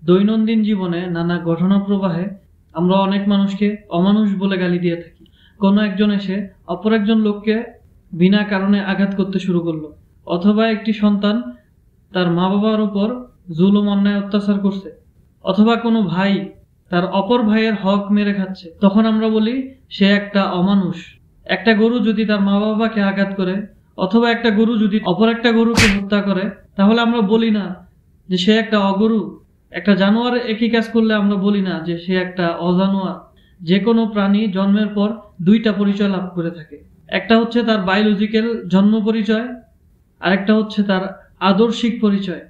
দৈনন্দিন জীবনে নানা ঘটনা প্রবাহে আমরা অনেক মানুষকে অমানুষ বলে গালি দিয়ে থাকি। কোনো একজন এসে অপর একজন লোককে বিনা কারণে আঘাত করতে শুরু করলো, অথবা একটি সন্তান তার মা বাবার উপর জুলুম অন্যায় অত্যাচার করছে, অথবা কোনো ভাই তার অপর ভাইয়ের হক মেরে খাচ্ছে, তখন আমরা বলি সে একটা অমানুষ। একটা গরু যদি তার মা বাবাকে আঘাত করে, অথবা একটা গরু যদি অপর একটা গরুকে হত্যা করে, তাহলে আমরা বলি না যে সে একটা অগরু। একটা জানোয়ার একই কাজ করলে আমরা বলি না যে সে একটা অজানোয়ার। যে কোনো প্রাণী জন্মের পর দুইটা পরিচয় লাভ করে থাকে, একটা হচ্ছে তার বায়োলজিক্যাল জন্ম পরিচয়, আরেকটা হচ্ছে তার আদর্শিক পরিচয়।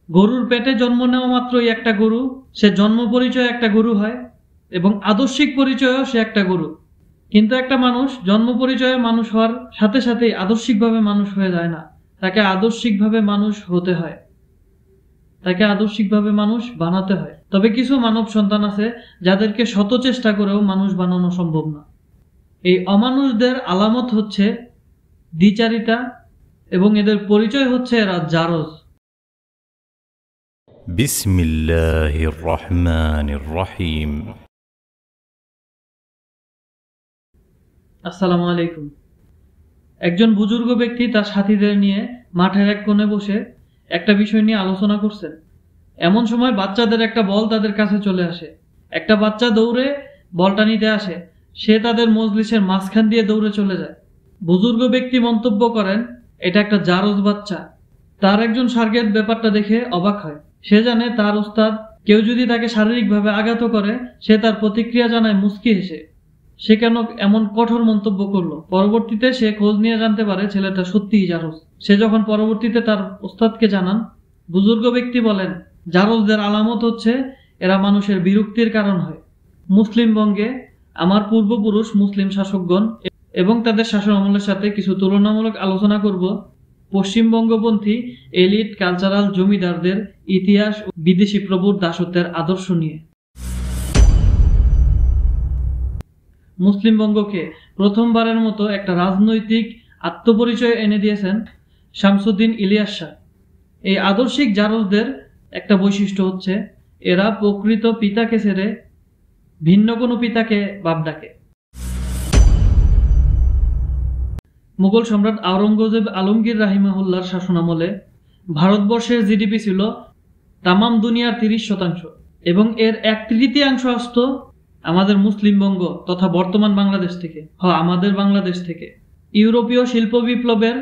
গরুর পেটে জন্ম নেওয়া মাত্রই একটা গরু, সে জন্ম পরিচয় একটা গরু হয়, এবং আদর্শিক পরিচয়ও সে একটা গরু। কিন্তু একটা মানুষ জন্ম পরিচয়ে মানুষ হওয়ার সাথে সাথেই আদর্শিকভাবে মানুষ হয়ে যায় না, তাকে আদর্শিকভাবে মানুষ হতে হয়, তাকে আদর্শিকভাবে মানুষ বানাতে হয়। তবে কিছু মানব সন্তান আছে যাদেরকে শত চেষ্টা করেও মানুষ বানানো সম্ভব না। এই অমানুষদের আলামত হচ্ছে দ্বিচারিতা, এবং এদের পরিচয় হচ্ছে এরা জারজ। বিসমিল্লাহির রহমানির রহিম। আসসালামু আলাইকুম। একজন বুজুর্গ ব্যক্তি তার সাথীদের নিয়ে মাঠের এক কোণে বসে একটা বিষয় নিয়ে আলোচনা করছেন। এমন সময় বাচ্চাদের একটা বল তাদের কাছে চলে আসে। একটা বাচ্চা দৌড়ে বলটা নিতে আসে, সে তাদের মজলিসের মাঝখান দিয়ে দৌড়ে চলে যায়। বুজুর্গ ব্যক্তি মন্তব্য করেন, এটা একটা জারজ বাচ্চা। তার একজন শাগির্দ ব্যাপারটা দেখে অবাক হয়। সে জানে তার উস্তাদ কেউ যদি তাকে শারীরিকভাবে আঘাত করে, সে তার প্রতিক্রিয়া জানায় মুচকি হেসে। সে কেন এমন কঠোর মন্তব্য করলো? পরবর্তীতে সে খোঁজ নিয়ে জানতে পারে ছেলেটা সত্যিই জারজ। সে যখন পরবর্তীতে তার উস্তাদকে জানান, বুজুর্গ ব্যক্তি বলেন, জারজদের আলামত হচ্ছে এরা মানুষের বিরক্তির কারণ হয়। মুসলিম বঙ্গে আমার পূর্বপুরুষ মুসলিম শাসকগণ এবং তাদের শাসন আমলের সাথে কিছু তুলনামূলক আলোচনা করব পশ্চিমবঙ্গপন্থী এলিট কালচারাল জমিদারদের ইতিহাস ও বিদেশি প্রভুর দাসত্বের আদর্শ নিয়ে। মুসলিমবঙ্গকে প্রথমবারের মতো একটা রাজনৈতিক আত্মপরিচয় এনে দিয়েছেন শামসুদ্দিন ইলিয়াস শাহ। এই আদর্শিক জারজদের একটা বৈশিষ্ট্য হচ্ছে এরা প্রকৃত পিতাকে ছেড়ে ভিন্ন কোনো পিতাকে বাপ ডাকে। মুঘল সম্রাট আওরঙ্গজেব আলমগীর রাহিমাহুল্লাহর শাসনামলে ভারতবর্ষের জিডিপি ছিল তামাম দুনিয়ার 30%, এবং এর 1/3 আসতো আমাদের মুসলিমবঙ্গ তথা বর্তমান বাংলাদেশ থেকে, আমাদের বাংলাদেশ থেকে। ইউরোপীয় শিল্প বিপ্লবের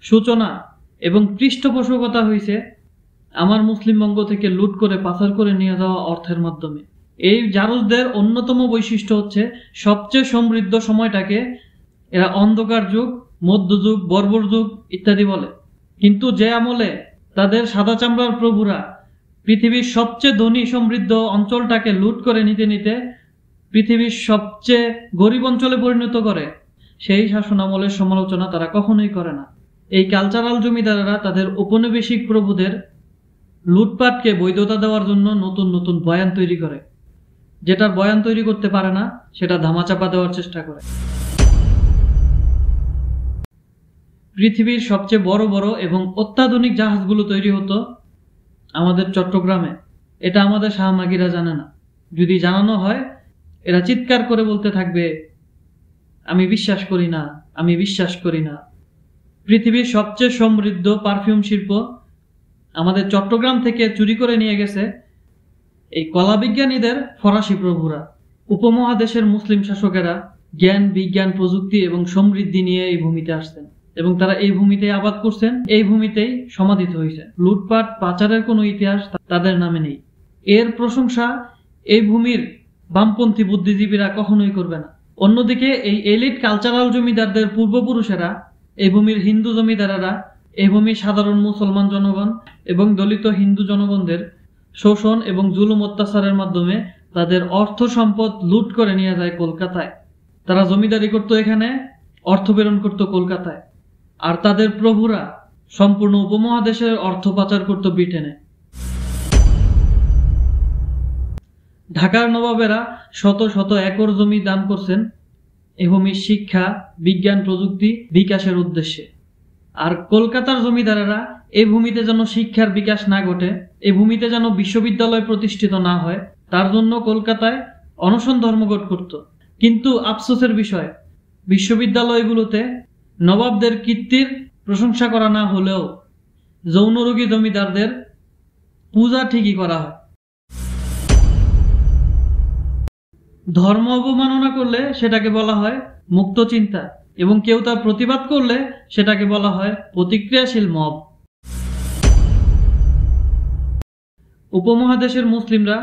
সূচনা এবং পৃষ্ঠপোষকতা হয়েছে আমার মুসলিমবঙ্গ থেকে লুট করে পাচার করে নিয়ে যাওয়া অর্থের মাধ্যমে। এই জারজদের অন্যতম বৈশিষ্ট্য হচ্ছে সবচেয়ে সমৃদ্ধ সময়টাকে এরা অন্ধকার যুগ, মধ্যযুগ, বর্বর যুগ ইত্যাদি বলে। কিন্তু যে আমলে তাদের সাদা চামড়ার প্রভুরা পৃথিবীর সবচেয়ে ধনী সমৃদ্ধ অঞ্চলটাকে লুট করে নিতে নিতে পৃথিবীর সবচেয়ে গরিব অঞ্চলে পরিণত করে, সেই শাসন আমলের সমালোচনা তারা কখনোই করে না। এই কালচারাল জমিদারেরা তাদের ঔপনিবেশিক প্রভুদের লুটপাটকে বৈধতা দেওয়ার জন্য নতুন নতুন বয়ান তৈরি করে। যেটার বয়ান তৈরি করতে পারে না সেটা ধামাচাপা দেওয়ার চেষ্টা করে। পৃথিবীর সবচেয়ে বড় বড় এবং অত্যাধুনিক জাহাজগুলো তৈরি হতো আমাদের চট্টগ্রামে। এটা আমাদের শাহমাগিরা জানে না। যদি জানানো হয় এরা চিৎকার করে বলতে থাকবে, আমি বিশ্বাস করি না, আমি বিশ্বাস করি না। পৃথিবীর সবচেয়ে সমৃদ্ধ পারফিউম শিল্প আমাদের চট্টগ্রাম থেকে চুরি করে নিয়ে গেছে এই কলা বিজ্ঞানীদের ফরাসি প্রভুরা। উপমহাদেশের মুসলিম শাসকেরা জ্ঞান, বিজ্ঞান, প্রযুক্তি এবং সমৃদ্ধি নিয়ে এই ভূমিতে আসছেন, এবং তারা এই ভূমিতে আবাদ করছেন, এই ভূমিতেই সমাধিত হয়েছে। লুটপাট, পাচারের কোনো ইতিহাস তাদের নামে নেই। এর প্রশংসা এই ভূমির বামপন্থী বুদ্ধিজীবীরা কখনোই করবে না। অন্যদিকে এই এলিট কালচারাল জমিদারদের পূর্বপুরুষেরা, এই ভূমির হিন্দু জমিদারেরা, এই ভূমির সাধারণ মুসলমান জনগণ এবং দলিত হিন্দু জনগণদের শোষণ এবং জুলুম অত্যাচারের মাধ্যমে তাদের অর্থ সম্পদ লুট করে নিয়ে যায় কলকাতায়। তারা জমিদারি করত এখানে, অর্থ প্রেরণ করত কলকাতায়, আর তাদের প্রভুরা সম্পূর্ণ উপমহাদেশের অর্থ পাচার করত ব্রিটেনে। ঢাকার নবাবেরা শত শত একর জমি দান করছেন এই ভূমির শিক্ষা, বিজ্ঞান, প্রযুক্তি বিকাশের উদ্দেশ্যে, আর কলকাতার জমিদারেরা এই ভূমিতে যেন শিক্ষার বিকাশ না ঘটে, এই ভূমিতে যেন বিশ্ববিদ্যালয় প্রতিষ্ঠিত না হয়, তার জন্য কলকাতায় অনশন ধর্মঘট করত। কিন্তু আফসোসের বিষয়, বিশ্ববিদ্যালয়গুলোতে নবাবদের কীর্তির প্রশংসা করা না হলেও যৌনরোগী জমিদারদের পূজা ঠিকই করা হয়। ধর্ম অবমাননা করলে সেটাকে বলা হয় মুক্ত চিন্তা, এবং কেউ তার প্রতিবাদ করলে সেটাকে বলা হয় প্রতিক্রিয়াশীল মব। উপমহাদেশের মুসলিমরা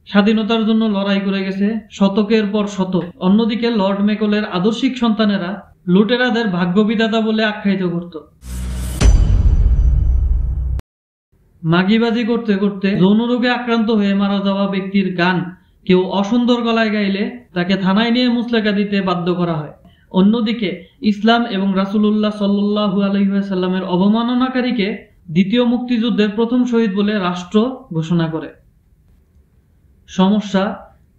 স্বাধীনতার জন্য লড়াই করে গেছে শতকের পর শতক। অন্যদিকে লর্ড মেকলের আদর্শিক সন্তানেরা লুটেরাদের ভাগ্যবিধাতা বলে আখ্যায়িত করত। মাগিবাজি করতে করতে যৌন রোগে আক্রান্ত হয়ে মারা যাওয়া ব্যক্তির গান কেউ অসুন্দর গলায় গাইলে তাকে থানায় নিয়ে মুচলেকা দিতে বাধ্য করা হয়। অন্যদিকে ইসলাম এবং রাসূলুল্লাহ সাল্লাল্লাহু আলাইহি ওয়াসাল্লামের অবমাননাকারীকে দ্বিতীয় মুক্তিযুদ্ধের প্রথম শহীদ বলে রাষ্ট্র ঘোষণা করে। সমস্যা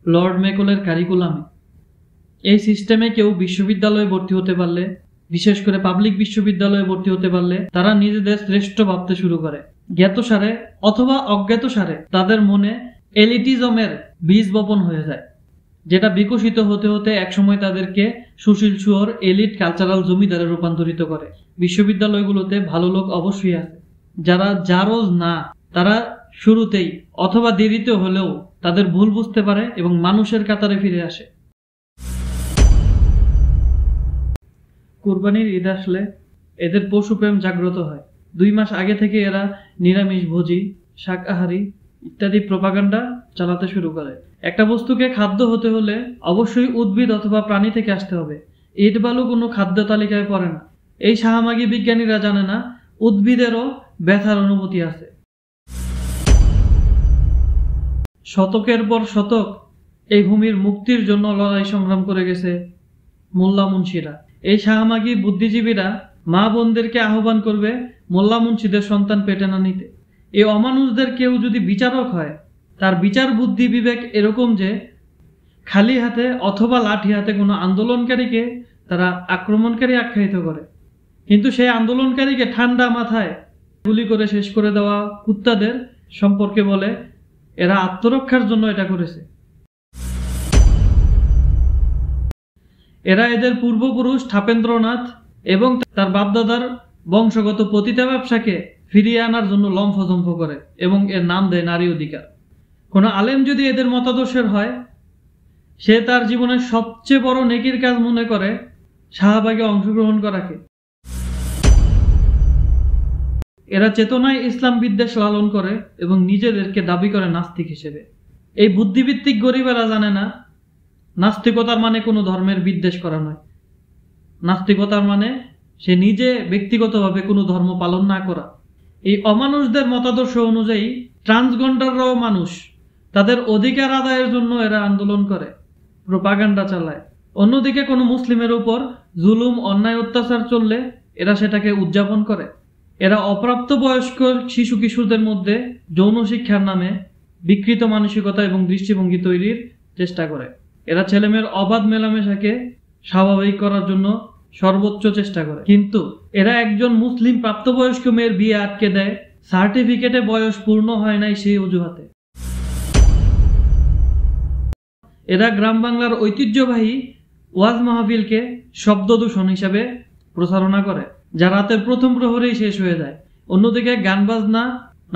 লর্ড মেকলের কারিকুলামে। এই সিস্টেমে কেউ বিশ্ববিদ্যালয়ে ভর্তি হতে পারলে, বিশেষ করে পাবলিক বিশ্ববিদ্যালয়ে ভর্তি হতে পারলে, তারা নিজেদের শ্রেষ্ঠ ভাবতে শুরু করে। জ্ঞাতসারে অথবা অজ্ঞাতসারে তাদের মনে এলিটিজমের বীজ বপন হয়ে যায়, যেটা বিকশিত হতে হতে একসময় তাদেরকে সুশীল সুয়র এলিট কালচারাল জমিদারে রূপান্তরিত করে। বিশ্ববিদ্যালয়গুলোতে ভালো লোক অবশ্যই আছে, যারা জারজ না, তারা শুরুতেই অথবা দেরিতে হলেও তাদের ভুল বুঝতে পারে এবং মানুষের কাতারে ফিরে আসে। কুরবানির ঈদ আসলে এদের পশুপ্রেম জাগ্রত হয়। 2 মাস আগে থেকে এরা নিরামিষ ভোজি, শাকাহারী ইত্যাদি প্রপাগান্ডা চালাতে শুরু করে। একটা বস্তুকে খাদ্য হতে হলে অবশ্যই উদ্ভিদ অথবা প্রাণী থেকে আসতে হবে। ইট বালু কোনো খাদ্য তালিকায় পড়ে না। এই সাহামাগী বিজ্ঞানীরা জানে না উদ্ভিদেরও ব্যথার অনুভূতি আছে। শতকের পর শতক এই ভূমির মুক্তির জন্য লড়াই সংগ্রাম করে গেছে মোল্লা মুন্সিরা। এই সাহামাগী বুদ্ধিজীবীরা মা বোনদেরকে আহ্বান করবে মোল্লা মুন্সিদের সন্তান পেটে না নিতে। এই অমানুষদের কেউ যদি বিচারক হয়, তার বিচার বুদ্ধি বিবেক এরকম যে খালি হাতে অথবা লাঠি হাতে কোনো আন্দোলনকারীকে তারা আক্রমণকারী আখ্যায়িত করে, কিন্তু সেই আন্দোলনকারীকে ঠান্ডা মাথায় গুলি করে শেষ করে দেওয়া কুত্তাদের সম্পর্কে বলে এরা আত্মরক্ষার জন্য এটা করেছে। এরা এদের পূর্বপুরুষ ঠাপেন্দ্রনাথ এবং তার বাপদাদার বংশগত পতিতা ব্যবসাকে ফিরিয়ে আনার জন্য লম্ফজম্ফ করে এবং এর নাম দেয় নারী অধিকার। কোনো আলেম যদি এদের মতাদর্শের হয়, সে তার জীবনের সবচেয়ে বড় নেকির কাজ মনে করে শাহবাগে অংশগ্রহণ করাকে। এরা চেতনায় ইসলাম বিদ্বেষ লালন করে এবং নিজেদেরকে দাবি করে নাস্তিক হিসেবে। এই বুদ্ধিভিত্তিক গরিবেরা জানে না নাস্তিকতার মানে কোনো ধর্মের বিদ্বেষ করা নয়। নাস্তিকতার মানে সে নিজে ব্যক্তিগতভাবে কোনো ধর্ম পালন না করা। এই অমানুষদের মতাদর্শ অনুযায়ী ট্রান্সজেন্ডাররাও মানুষ, তাদের অধিকার আদায়ের জন্য এরা আন্দোলন করে, প্রপাগান্ডা চালায়। অন্যদিকে কোনো মুসলিমের উপর জুলুম, অন্যায়, অত্যাচার চললে এরা সেটাকে উদযাপন করে। এরা অপ্রাপ্তবয়স্ক শিশু কিশোরদের মধ্যে যৌন শিক্ষার নামে বিকৃত মানসিকতা এবং দৃষ্টিভঙ্গি তৈরির চেষ্টা করে। এরা ছেলেমেয়ের অবাধ মেলামেশাকে স্বাভাবিক করার জন্য সর্বোচ্চ চেষ্টা করে, কিন্তু এরা একজন মুসলিম প্রাপ্তবয়স্ক মেয়ের বিয়ে আটকে দেয় সার্টিফিকেটে বয়স পূর্ণ হয় নাই সেই অজুহাতে। এরা গ্রাম বাংলার ঐতিহ্যবাহী ওয়াজ মাহফিলকে শব্দ দূষণ হিসাবে প্রচারণা করে, যা রাতের প্রথম প্রহরেই শেষ হয়ে যায়। অন্যদিকে গান বাজনা,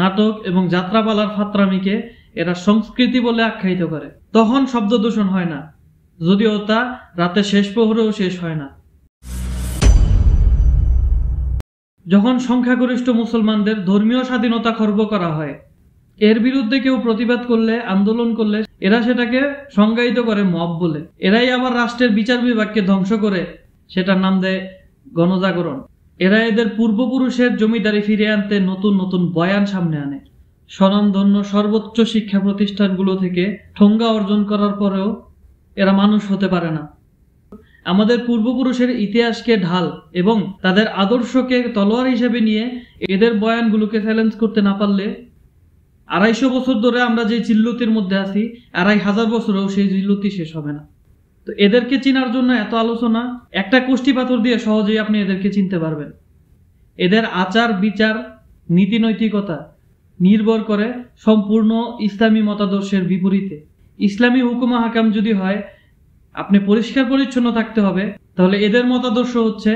নাটক এবং যাত্রাপালার ফাত্রামিকে এরা সংস্কৃতি বলে আখ্যায়িত করে। তখন শব্দ দূষণ হয় না, যদিও তা রাতে শেষ প্রহরেও শেষ হয় না। যখন সংখ্যাগরিষ্ঠ মুসলমানদের ধর্মীয় স্বাধীনতা খর্ব করা হয়, এর বিরুদ্ধে কেউ প্রতিবাদ করলে, আন্দোলন করলে এরা সেটাকে সংজ্ঞায়িত করে মব বলে। এরাই আবার রাষ্ট্রের বিচার বিভাগকে ধ্বংস করে সেটার নাম দেয় গণজাগরণ। এরা এদের পূর্বপুরুষের জমিদারি ফিরিয়ে আনতে নতুন নতুন বয়ান সামনে আনে। স্বনামধন্য সর্বোচ্চ শিক্ষা প্রতিষ্ঠানগুলো থেকে ঠোঙ্গা অর্জন করার পরেও এরা মানুষ হতে পারে না। আমাদের পূর্বপুরুষের ইতিহাসকে ঢাল এবং তাদের আদর্শকে তলোয়ার হিসেবে নিয়ে এদের বয়ানগুলোকে চ্যালেঞ্জ করতে না পারলে 250 বছর ধরে আমরা যে জিল্লতির মধ্যে আছি, 2500 বছরেও সেই জিল্লতি শেষ হবে না। তো এদেরকে চিনার জন্য এত আলোচনা, একটা কোষ্ঠী পাথর দিয়ে সহজেই আপনি এদেরকে চিনতে পারবেন। এদের আচার বিচার নীতি নৈতিকতা নির্ভর করে সম্পূর্ণ ইসলামী মতাদর্শের বিপরীতে। ইসলামী হুকুম হাকাম যদি হয় আপনি পরিষ্কার পরিচ্ছন্ন থাকতে হবে, তাহলে এদের মতাদর্শ হচ্ছে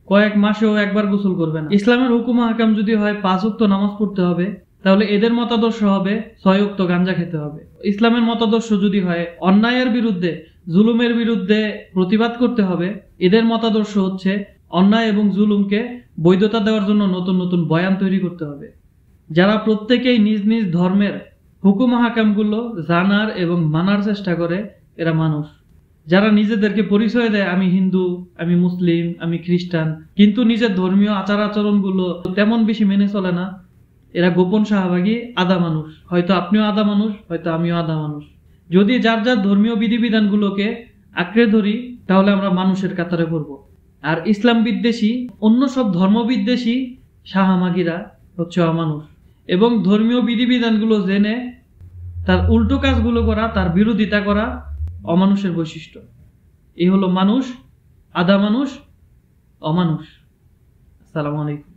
কয়েক মাসেও একবার গোসল করবেন। ইসলামের হুকুম হাকাম যদি হয় 5 ওয়াক্ত নামাজ পড়তে হবে, তাহলে এদের মতাদর্শ হবে 6 ওয়াক্ত গাঁজা খেতে হবে। ইসলামের মতাদর্শ যদি হয় অন্যায়ের বিরুদ্ধে, জুলুমের বিরুদ্ধে প্রতিবাদ করতে হবে, এদের মতাদর্শ হচ্ছে অন্যায় এবং জুলুমকে বৈধতা দেওয়ার জন্য নতুন নতুন বয়ান তৈরি করতে হবে। যারা প্রত্যেকেই নিজ নিজ ধর্মের হুকুম হাকামগুলো জানার এবং মানার চেষ্টা করে, এরা মানুষ। যারা নিজেদেরকে পরিচয় দেয় আমি হিন্দু, আমি মুসলিম, আমি খ্রিস্টান, কিন্তু নিজের ধর্মীয় আচার আচরণগুলো তেমন বেশি মেনে চলে না, এরা গোপন শাহবাগী আধা মানুষ। হয়তো আপনিও আধা মানুষ, হয়তো আমিও আধা মানুষ। যদি যার যার ধর্মীয় বিধিবিধানগুলোকে আঁকড়ে ধরি, তাহলে আমরা মানুষের কাতারে পড়ব। আর ইসলাম বিদ্বেষী, অন্য সব ধর্ম বিদ্বেষী শাহমাগিরা হচ্ছে অমানুষ। এবং ধর্মীয় বিধিবিধানগুলো জেনে তার উল্টো কাজগুলো করা, তার বিরোধিতা করা অমানুষের বৈশিষ্ট্য। এই হলো মানুষ, আধা মানুষ, অমানুষ। আসসালামু আলাইকুম।